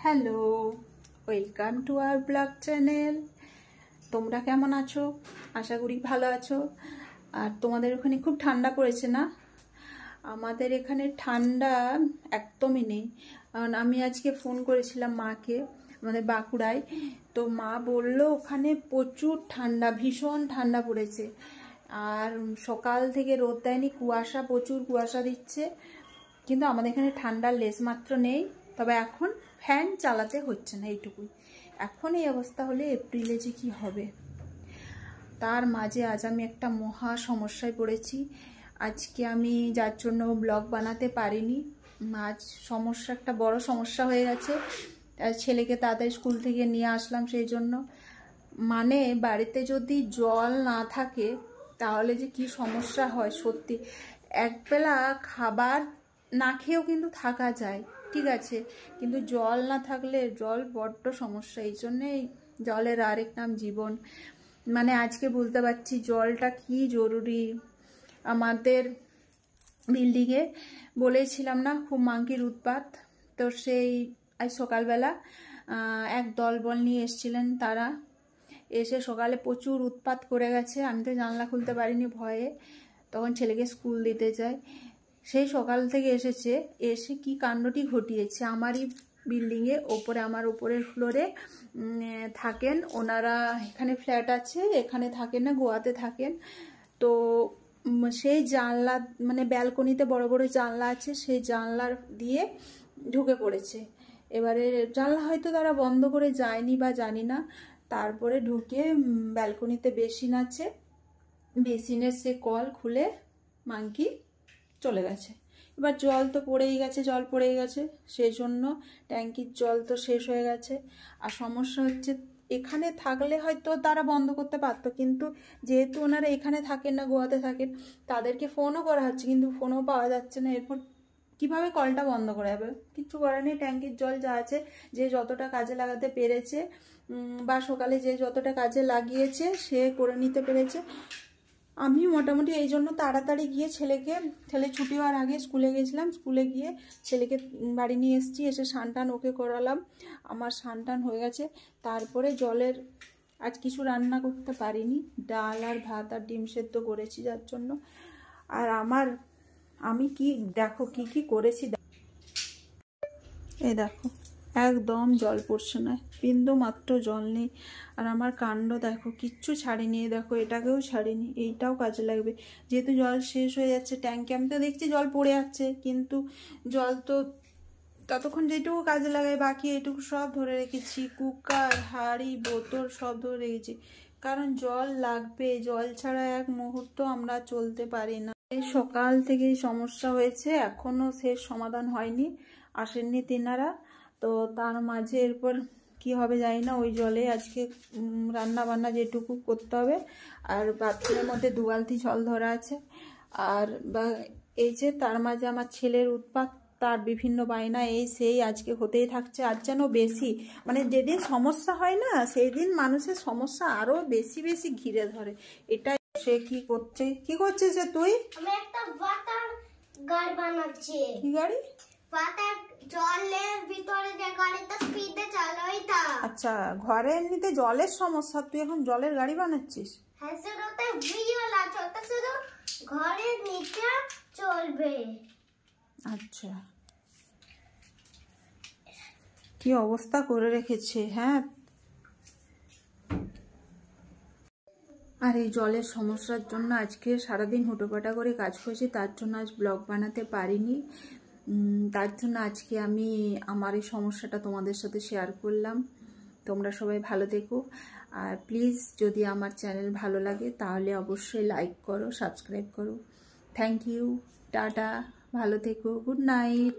Hello, welcome to our blog channel. তোমরা কেমন আছো? আশা করি ভালো আছো। আর তোমাদের ওখানে খুব ঠান্ডা পড়েছে না? আমাদের এখানে ঠান্ডা একদমই নেই। কারণ আমি আজকে ফোন করেছিলাম মাকে, আমাদের বাঁকুড়ায়। তো মা বললো ওখানে প্রচুর ঠান্ডা, ভীষণ ঠান্ডা পড়েছে। আর সকাল থেকে রোদ দেয়নি, কুয়াশা, প্রচুর কুয়াশা দিচ্ছে। কিন্তু আমাদের এখানে ঠান্ডার লেশমাত্র নেই। তবে এখন ফ্যান চালাতে হচ্ছে না, এইটুকুই। এখন এই অবস্থা হলে এপ্রিলে যে কী হবে। তার মাঝে আজ আমি একটা মহা সমস্যায় পড়েছি। আজকে আমি যার জন্য ব্লগ বানাতে পারিনি। আজ সমস্যা, একটা বড় সমস্যা হয়ে গেছে। ছেলেকে তাড়াতাড়ি স্কুল থেকে নিয়ে আসলাম সেই জন্য। মানে বাড়িতে যদি জল না থাকে তাহলে যে কি সমস্যা হয় সত্যি। একবেলা খাবার না খেয়েও কিন্তু থাকা যায়, ঠিক আছে, কিন্তু জল না থাকলে জল বড্ড সমস্যা। এই জন্যেই জলের আরেক নাম জীবন। মানে আজকে বুঝতে পারছি জলটা কি জরুরি। আমাদের বিল্ডিংয়ে বলেছিলাম না খুব মাংকির উৎপাত, তো সেই আজ সকালবেলা এক দলবল নিয়ে এসেছিলেন। তারা এসে সকালে প্রচুর উৎপাত করে গেছে। আমি তো জানলা খুলতে পারিনি ভয়ে, তখন ছেলেকে স্কুল দিতে যাই। সেই সকাল থেকে এসেছে, এসে কি কাণ্ডটি ঘটিয়েছে আমারই বিল্ডিংয়ে ওপরে, আমার উপরের ফ্লোরে থাকেন ওনারা। এখানে ফ্ল্যাট আছে, এখানে থাকেন না, গোয়াতে থাকেন। তো সেই জানলা, মানে ব্যালকনিতে বড় বড় জানলা আছে, সেই জানলার দিয়ে ঢুকে পড়েছে। এবারে জানলা হয়তো তারা বন্ধ করে যায়নি বা জানি না। তারপরে ঢুকে ব্যালকনিতে বেসিন আছে, বেসিনের সে কল খুলে মাংকি চলে গেছে। এবার জল তো পড়েই গেছে, জল পড়েই গেছে, সেই জন্য ট্যাঙ্কির জল তো শেষ হয়ে গেছে। আর সমস্যা হচ্ছে, এখানে থাকলে হয়তো তারা বন্ধ করতে পারতো, কিন্তু যেহেতু ওনারা এখানে থাকেন না, গোয়াতে থাকেন, তাদেরকে ফোনও করা হচ্ছে কিন্তু ফোনও পাওয়া যাচ্ছে না। এরপর কিভাবে কলটা বন্ধ করা যাবে? কিচ্ছু করার নেই। ট্যাঙ্কির জল যা আছে, যে যতটা কাজে লাগাতে পেরেছে বা সকালে যে যতটা কাজে লাগিয়েছে সে করে নিতে পেরেছে। আমি মোটামুটি এই জন্য তাড়াতাড়ি গিয়ে ছেলে ছুটি হওয়ার আগে স্কুলে গেছিলাম। স্কুলে গিয়ে ছেলেকে বাড়ি নিয়ে এসেছি, এসে স্নান ওকে করালাম। আমার স্নান হয়ে গেছে। তারপরে জলের আজ কিছু রান্না করতে পারিনি, ডাল আর ভাত আর ডিম সেদ্ধ করেছি যার জন্য। আর আমি কি দেখো কি করেছি, এই দেখো একদম জল পড়ছে না, বিন্দু মাত্র জল নেই। আর আমার কাণ্ড দেখো, কিচ্ছু ছাড়িনি। দেখো এটাকেও ছাড়িনি, এইটাও কাজে লাগবে। যেহেতু জল শেষ হয়ে যাচ্ছে ট্যাঙ্কে, আমি তো দেখছি জল পড়ে যাচ্ছে, কিন্তু জল তো ততক্ষণ যেটুকু কাজে লাগাই, বাকি এইটুকু সব ধরে রেখেছি। কুকার, হাঁড়ি, বোতল সব ধরে রেখেছি, কারণ জল লাগবে। জল ছাড়া এক মুহূর্ত আমরা চলতে পারি না। এই সকাল থেকেই সমস্যা হয়েছে, এখনো শেষ সমাধান হয়নি, আসেননি তেনারা। তো তার মাঝে এরপর কি হবে জানি না। ওই জলে আজকে রান্না বান্না যেটুকু করতে হবে। আর বাথরুমের মধ্যে 2 বালতি জল ধরা আছে। আর এই যে তার মাঝে আমার ছেলের উৎপাত, তার বিভিন্ন বায়না এই সেই আজকে হতেই থাকছে। আজ যেন বেশি, মানে যেদিন সমস্যা হয় না সেই দিন মানুষের সমস্যা আরো বেশি বেশি ঘিরে ধরে। এটা সে কি করছে যে তুই? আমি একটা ওয়াটার গাড়ি বানাচ্ছি। কি গাড়ি? ওয়াটার, জলের ভিতরে যে গাড়িটা স্পিডে চলে ওইটা। আচ্ছা, ঘরে এমনিতে জলের সমস্যা, তুই এখন জলের গাড়ি বানাচ্ছিস? হ্যাঁ, সেটাতে হুইল আছে, ওটা শুধু ঘরের নিচে চলবে। আচ্ছা, কি অবস্থা করে রেখেছে। হ্যাঁ, আর এই জলের সমস্যার জন্য আজকে সারাদিন হুটোপাটা করে কাজ করেছি, তার জন্য আজ ব্লগ বানাতে পারিনি। তার জন্য আজকে আমি আমার এই সমস্যাটা তোমাদের সাথে শেয়ার করলাম। তোমরা সবাই ভালো থেকো। আর প্লিজ যদি আমার চ্যানেল ভালো লাগে তাহলে অবশ্যই লাইক করো, সাবস্ক্রাইব করো। থ্যাংক ইউ, টাটা, ভালো থেকো, গুড নাইট।